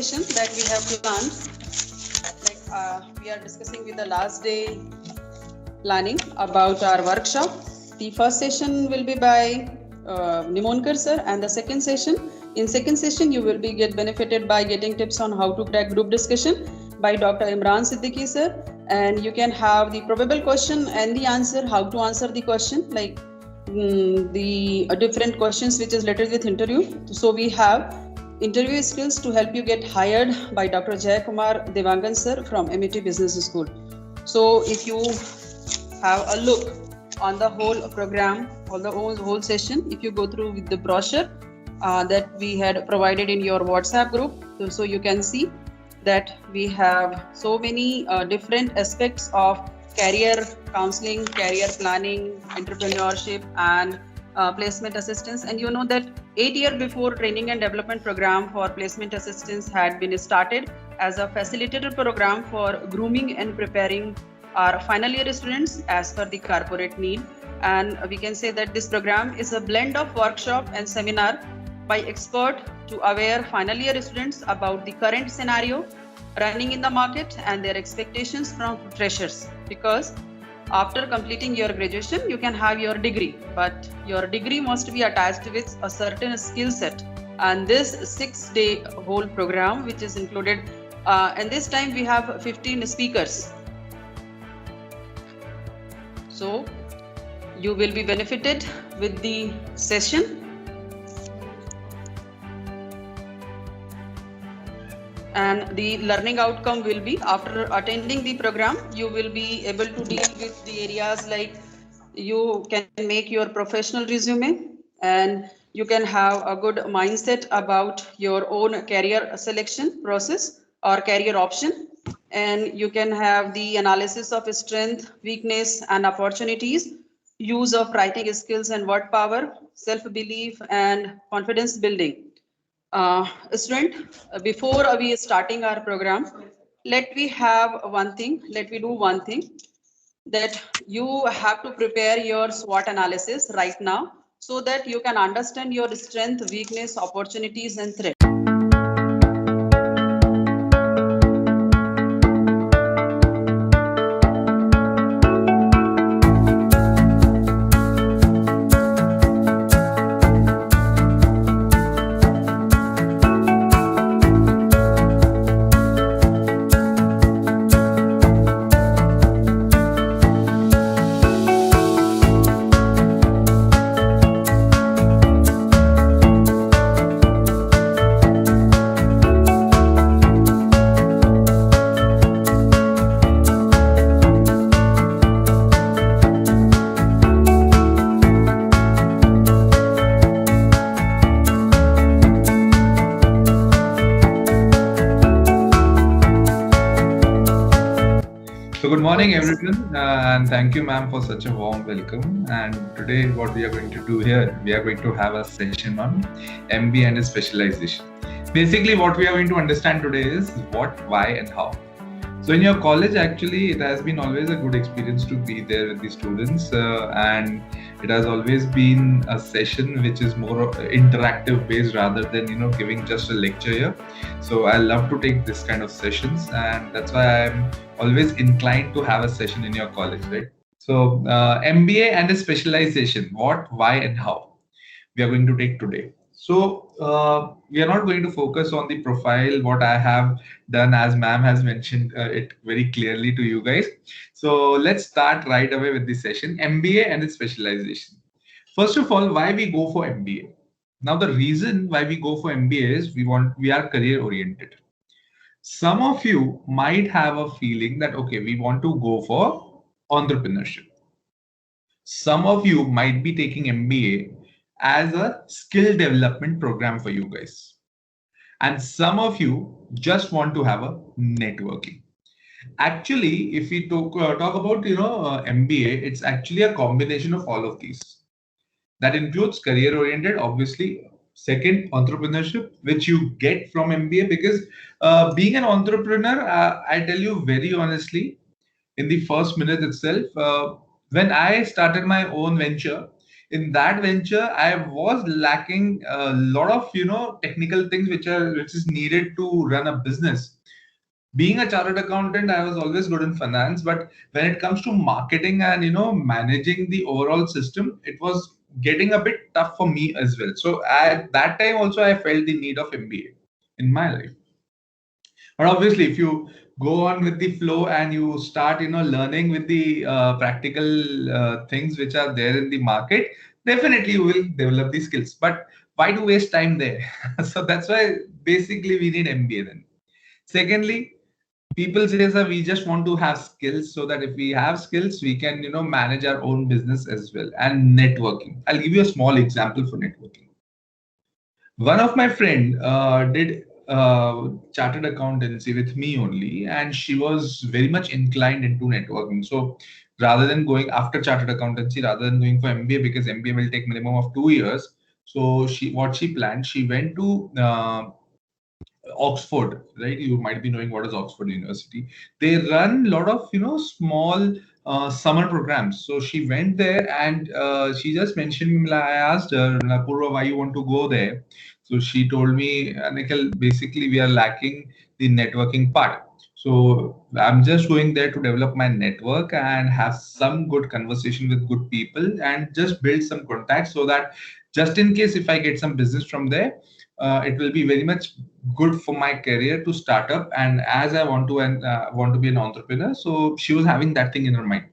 session that we have planned. We are discussing with the last day planning about our workshop. The first session will be by Nimonkar sir, and the second session. In second session, you will be get benefited by getting tips on how to crack group discussion by Dr. Imran Siddiqui sir, and you can have the probable question and the answer, how to answer the question, like the different questions which is related with interview. So we have interview skills to help you get hired by Dr. Jay Kumar Devangan sir from MIT Business School. So if you have a look on the whole program, on the whole session, if you go through with the brochure that we had provided in your WhatsApp group, so you can see that we have so many different aspects of career counseling, career planning, entrepreneurship, and placement assistance. And you know that 8 years before, training and development program for placement assistance had been started as a facilitator program for grooming and preparing our final year students as per the corporate need. And we can say that this program is a blend of workshop and seminar by expert to aware final year students about the current scenario running in the market and their expectations from freshers. Because after completing your graduation, you can have your degree, but your degree must be attached with a certain skill set. And this 6-day whole program, which is included, and this time we have 15 speakers. So you will be benefited with the session. And the learning outcome will be, after attending the program, you will be able to deal with the areas like you can make your professional resume, and you can have a good mindset about your own career selection process or career option. And you can have the analysis of strength, weakness, and opportunities, use of writing skills and word power, self-belief, and confidence building. Student, before we starting our program, let me do one thing, that you have to prepare your SWOT analysis right now so that you can understand your strength, weakness, opportunities, and threats. So good morning everyone, and thank you ma'am for such a warm welcome. And today what we are going to do here, we are going to have a session on MBA and specialization. Basically what we are going to understand today is what, why and how. So in your college, actually, it has been always a good experience to be there with the students, and it has always been a session which is more interactive based rather than giving just a lecture here. So I love to take this kind of sessions, and that's why I'm always inclined to have a session in your college, right? So MBA and a specialization, what, why and how we are going to take today. So we are not going to focus on the profile, what I have done, as ma'am has mentioned it very clearly to you guys. So let's start right away with the session, MBA and its specialization. First of all, why we go for MBA? Now the reason why we go for MBA is we are career oriented. Some of you might have a feeling that, okay, we want to go for entrepreneurship. Some of you might be taking MBA as a skill development program for you guys. And some of you just want to have a networking. Actually, if we talk about MBA, it's actually a combination of all of these. That includes career oriented, obviously. Second, entrepreneurship, which you get from MBA, because being an entrepreneur, I tell you very honestly, in the first minute itself, when I started my own venture, in that venture, I was lacking a lot of technical things which is needed to run a business. Being a chartered accountant, I was always good in finance, but when it comes to marketing and managing the overall system, it was getting a bit tough for me as well. So at that time also, I felt the need of MBA in my life. But obviously, if you go on with the flow and you start, learning with the practical things which are there in the market, definitely you will develop the skills. But why to waste time there? So that's why basically we need MBA then. Secondly, people say, sir, we just want to have skills so that if we have skills, we can, manage our own business as well. And networking. I'll give you a small example for networking. One of my friend did chartered accountancy with me only, and she was very much inclined into networking. So rather than going after chartered accountancy, rather than going for MBA, because MBA will take minimum of 2 years. So she planned, she went to Oxford, right? You might be knowing what is Oxford University. They run a lot of small summer programs. So she went there and she just mentioned. I asked her, Purva, why you want to go there? So she told me, Nikhil, basically we are lacking the networking part. So I'm just going there to develop my network and have some good conversation with good people and just build some contacts so that just in case if I get some business from there, it will be very much good for my career to start up. And as I want to and want to be an entrepreneur, so she was having that thing in her mind.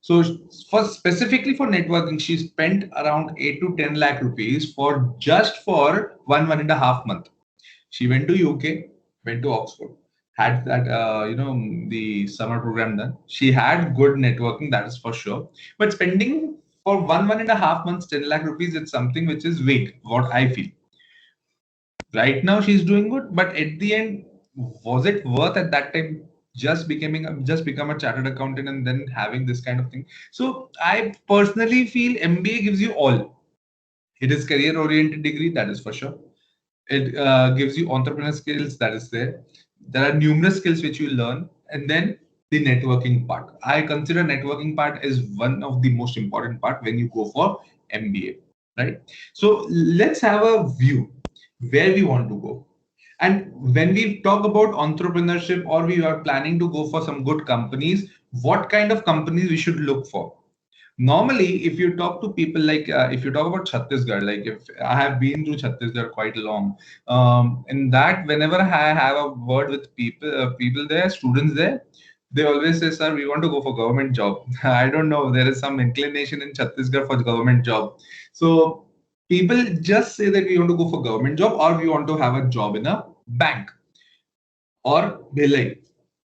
So for specifically for networking, she spent around 8 to 10 lakh rupees for just for 1.5 month. She went to UK, went to Oxford, had that the summer program done. She had good networking, that is for sure. But spending for 1.5 months 10 lakh rupees, it's something which is vague. What I feel right now, she's doing good, but at the end, was it worth at that time just become a chartered accountant and then having this kind of thing? So I personally feel MBA gives you all. It is career oriented degree, that is for sure. It gives you entrepreneur skills, that is there. There are numerous skills which you learn, and then the networking part. I consider networking part is one of the most important part when you go for MBA, right? So let's have a view where we want to go. And when we talk about entrepreneurship or we are planning to go for some good companies, what kind of companies we should look for? Normally, if you talk to people like, if you talk about Chhattisgarh, like if I have been through Chhattisgarh quite long, in that whenever I have a word with people there, students there, they always say, "Sir, we want to go for government job." I don't know, there is some inclination in Chhattisgarh for the government job. So people just say that we want to go for government job or we want to have a job in a bank or Bhilai.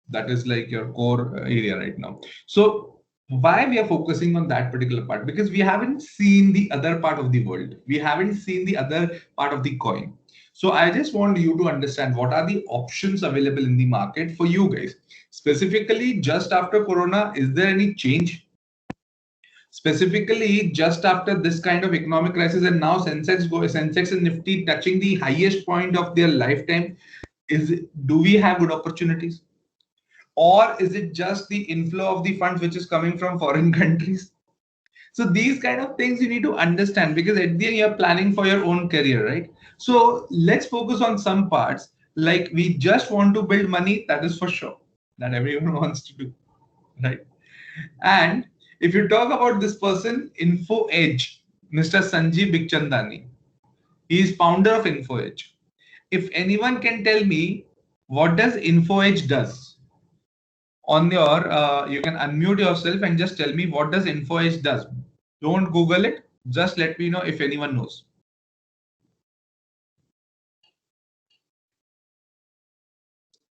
That is like your core area right now. So why we are focusing on that particular part? Because we haven't seen the other part of the world. We haven't seen the other part of the coin. So I just want you to understand what are the options available in the market for you guys. Specifically, just after Corona, is there any change? Specifically, just after this kind of economic crisis, and now Sensex and Nifty touching the highest point of their lifetime, do we have good opportunities? Or is it just the inflow of the funds which is coming from foreign countries? So these kind of things you need to understand, because at the end you're planning for your own career, right? So let's focus on some parts. Like we just want to build money, that is for sure, that everyone wants to do, right? And if you talk about this person, Info Edge, Mr. Sanjeev Bikhchandani, he is founder of Info Edge. If anyone can tell me what does Info Edge does, on your you can unmute yourself and just tell me what does InfoEdge does. Don't Google it, just let me know if anyone knows.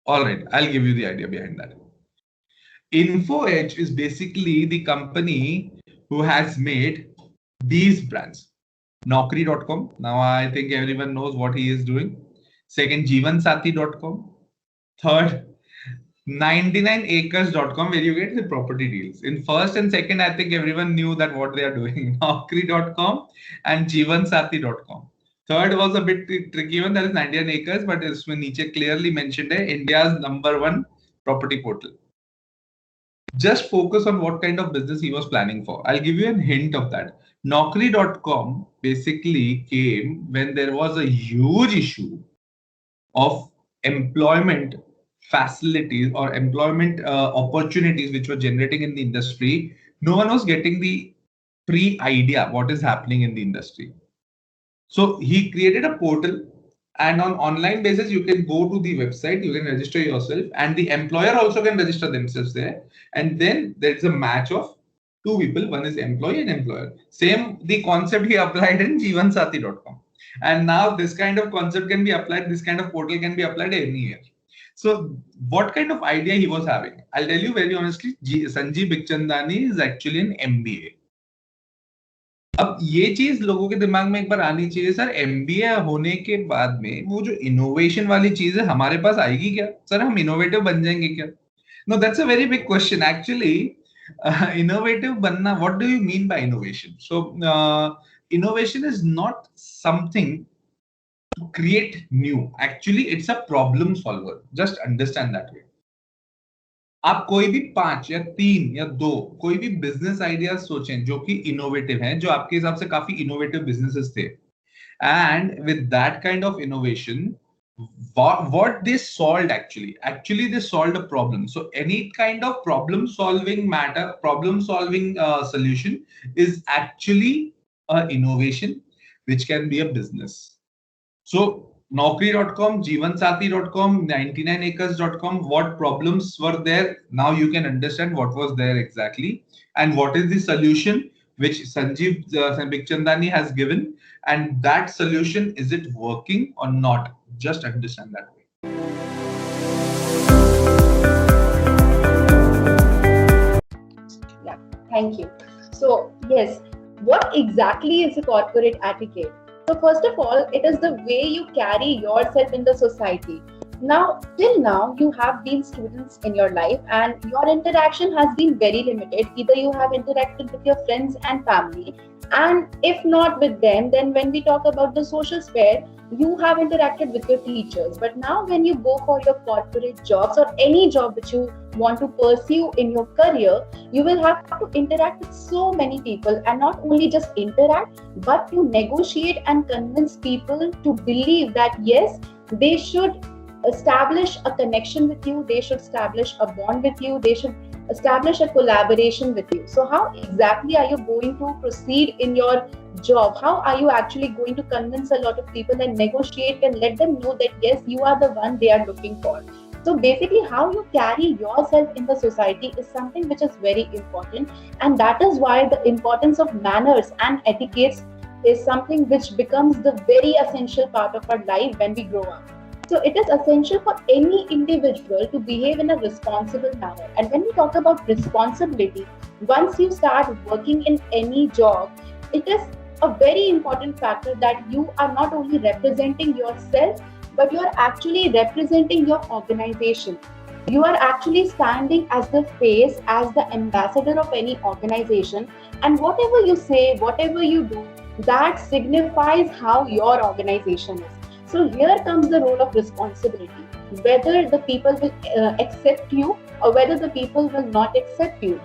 All right, I'll give you the idea behind that. InfoEdge is basically the company who has made these brands. Naukri.com, now I think everyone knows what he is doing. Second, Jeevansathi.com. Third, 99acres.com, where you get the property deals. In first and second, I think everyone knew that what they are doing. Naukri.com and Jeevansathi.com. Third was a bit tricky one, that is 99 acres, but it's niche clearly mentioned India's #1 property portal. Just focus on what kind of business he was planning for. I'll give you a hint of that. Naukri.com basically came when there was a huge issue of employment facilities or employment opportunities which were generating in the industry. No one was getting the pre-idea what is happening in the industry. So he created a portal, and on online basis you can go to the website, you can register yourself, and the employer also can register themselves there. And then there's a match of two people, one is employee and employer. Same the concept he applied in jeevansathi.com. And now this kind of concept can be applied, this kind of portal can be applied anywhere. So what kind of idea he was having? I'll tell you very honestly, Sanjeev Bikhchandani is actually an MBA. अब ये चीज लोगों के दिमाग में एक बार आनी चाहिए, सर एमबीए होने के बाद में वो जो इनोवेशन वाली चीज है हमारे पास आएगी क्या? सर हम इनोवेटिव बन जाएंगे क्या? No, that's a very big question actually. Innovative बनना, what do you mean by innovation? So innovation is not something to create new. Actually, it's a problem solver. Just understand that way. आप कोई भी 5 या 3 या 2 कोई भी business ideas सोचें जो कि इनोवेटिव हैं, जो आपके हिसाब से काफी इनोवेटिव बिजनेसेस थे, and with that kind of innovation what they solved, actually they solved a problem. So any kind of problem solving solution is actually a innovation which can be a business. So Naukri.com, jeevansathi.com, 99acres.com, what problems were there? Now you can understand what was there exactly and what is the solution which Sanjeev Bikhchandani has given, and that solution, is it working or not? Just understand that way. Yeah, thank you. So, yes, what exactly is a corporate etiquette? So, first of all, it is the way you carry yourself in the society. Now, till now, you have been students in your life and your interaction has been very limited. Either you have interacted with your friends and family, and if not with them, then when we talk about the social sphere, you have interacted with your teachers. But now when you go for your corporate jobs or any job which you want to pursue in your career, you will have to interact with so many people, and not only just interact, but to negotiate and convince people to believe that yes, they should establish a connection with you, they should establish a bond with you, they should establish a collaboration with you. So how exactly are you going to proceed in your job? How are you actually going to convince a lot of people and negotiate and let them know that yes, you are the one they are looking for? So basically, how you carry yourself in the society is something which is very important, and that is why the importance of manners and etiquettes is something which becomes the very essential part of our life when we grow up. So it is essential for any individual to behave in a responsible manner. And when we talk about responsibility, once you start working in any job, it is a very important factor that you are not only representing yourself, but you are actually representing your organization. You are actually standing as the face, as the ambassador of any organization. And whatever you say, whatever you do, that signifies how your organization is. So here comes the role of responsibility. Whether the people will accept you or whether the people will not accept you.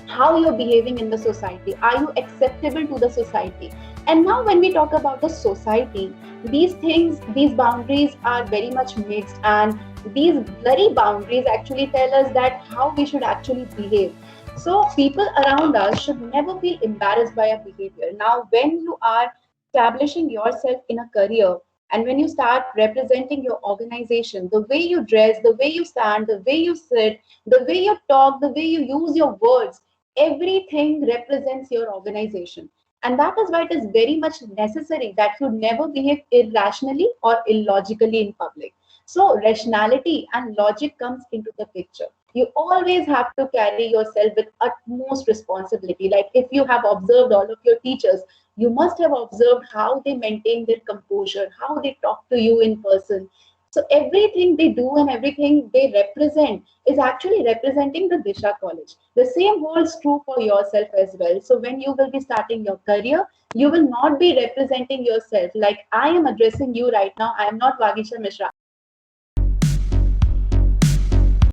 How you're behaving in the society. Are you acceptable to the society? And now when we talk about the society, these things, these boundaries are very much mixed, and these blurry boundaries actually tell us that how we should actually behave. So people around us should never feel embarrassed by our behavior. Now, when you are establishing yourself in a career, and when you start representing your organization, the way you dress, the way you stand, the way you sit, the way you talk, the way you use your words, everything represents your organization. And that is why it is very much necessary that you never behave irrationally or illogically in public. So rationality and logic comes into the picture. You always have to carry yourself with utmost responsibility. Like if you have observed all of your teachers, you must have observed how they maintain their composure, how they talk to you in person. So everything they do and everything they represent is actually representing the Disha College. The same holds true for yourself as well. So when you will be starting your career, you will not be representing yourself like I am addressing you right now. I am not Vagisha Mishra.